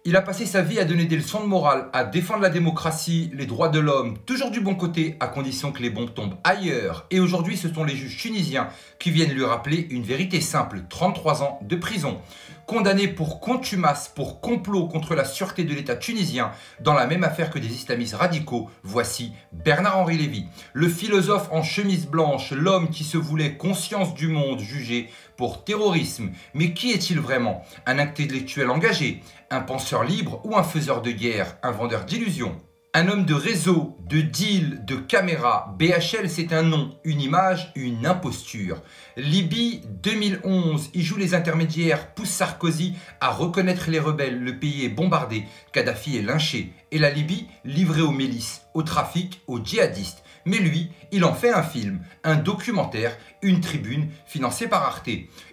Il a passé sa vie à donner des leçons de morale, à défendre la démocratie, les droits de l'homme, toujours du bon côté, à condition que les bombes tombent ailleurs. Et aujourd'hui, ce sont les juges tunisiens qui viennent lui rappeler une vérité simple, 33 ans de prison. Condamné pour contumace, pour complot contre la sûreté de l'État tunisien, dans la même affaire que des islamistes radicaux, voici Bernard-Henri Lévy. Le philosophe en chemise blanche, l'homme qui se voulait conscience du monde, jugé pour terrorisme. Mais qui est-il vraiment? Un intellectuel engagé, un penseur libre ou un faiseur de guerre, un vendeur d'illusions? Un homme de réseau, de deal, de caméra. BHL, c'est un nom, une image, une imposture. Libye 2011, il joue les intermédiaires, pousse Sarkozy à reconnaître les rebelles. Le pays est bombardé, Kadhafi est lynché. Et la Libye livrée aux milices, au trafic, aux djihadistes. Mais lui, il en fait un film, un documentaire, une tribune financée par Arte.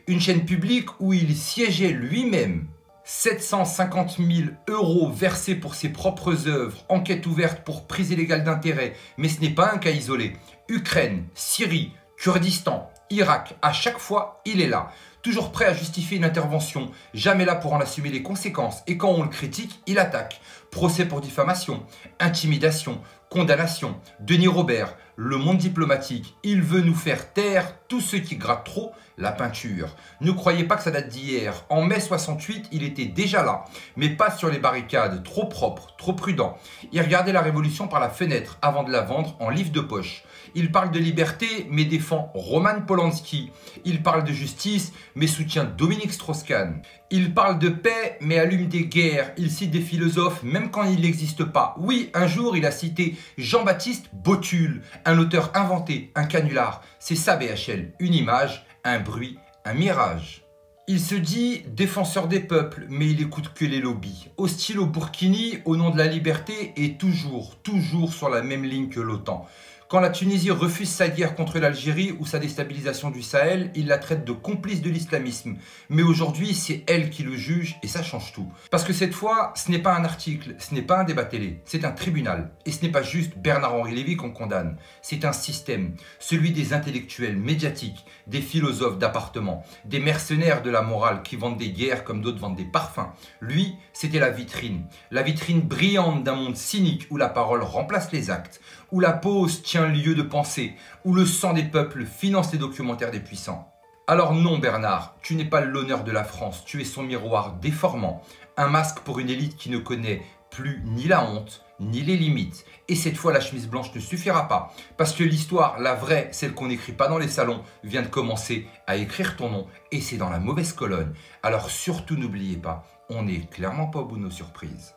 Une chaîne publique où il siégeait lui-même. 750 000 € versés pour ses propres œuvres, enquête ouverte pour prise illégale d'intérêt. Mais ce n'est pas un cas isolé. Ukraine, Syrie, Kurdistan, Irak, à chaque fois, il est là. Toujours prêt à justifier une intervention, jamais là pour en assumer les conséquences. Et quand on le critique, il attaque. Procès pour diffamation, intimidation, condamnation. Denis Robert, le monde diplomatique, il veut nous faire taire tous ceux qui grattent trop la peinture. Ne croyez pas que ça date d'hier. En mai 68, il était déjà là, mais pas sur les barricades, trop propre, trop prudent. Il regardait la révolution par la fenêtre avant de la vendre en livre de poche. Il parle de liberté, mais défend Roman Polanski. Il parle de justice, mais soutient Dominique Strauss-Kahn. Il parle de paix, mais allume des guerres. Il cite des philosophes, même quand ils n'existent pas. Oui, un jour, il a cité Jean-Baptiste Botul, un auteur inventé, un canular. C'est ça BHL, une image, un bruit, un mirage. Il se dit défenseur des peuples, mais il écoute que les lobbies. Hostile au Burkini, au nom de la liberté, et toujours sur la même ligne que l'OTAN. Quand la Tunisie refuse sa guerre contre l'Algérie ou sa déstabilisation du Sahel, il la traite de complice de l'islamisme. Mais aujourd'hui, c'est elle qui le juge et ça change tout. Parce que cette fois, ce n'est pas un article, ce n'est pas un débat télé, c'est un tribunal. Et ce n'est pas juste Bernard-Henri Lévy qu'on condamne, c'est un système, celui des intellectuels médiatiques, des philosophes d'appartement, des mercenaires de la morale qui vendent des guerres comme d'autres vendent des parfums. Lui, c'était la vitrine brillante d'un monde cynique où la parole remplace les actes, où la pause tient lieu de pensée, où le sang des peuples finance les documentaires des puissants. Alors non Bernard, tu n'es pas l'honneur de la France, tu es son miroir déformant, un masque pour une élite qui ne connaît plus ni la honte, ni les limites. Et cette fois la chemise blanche ne suffira pas, parce que l'histoire, la vraie, celle qu'on n'écrit pas dans les salons, vient de commencer à écrire ton nom, et c'est dans la mauvaise colonne. Alors surtout n'oubliez pas, on n'est clairement pas au bout de nos surprises.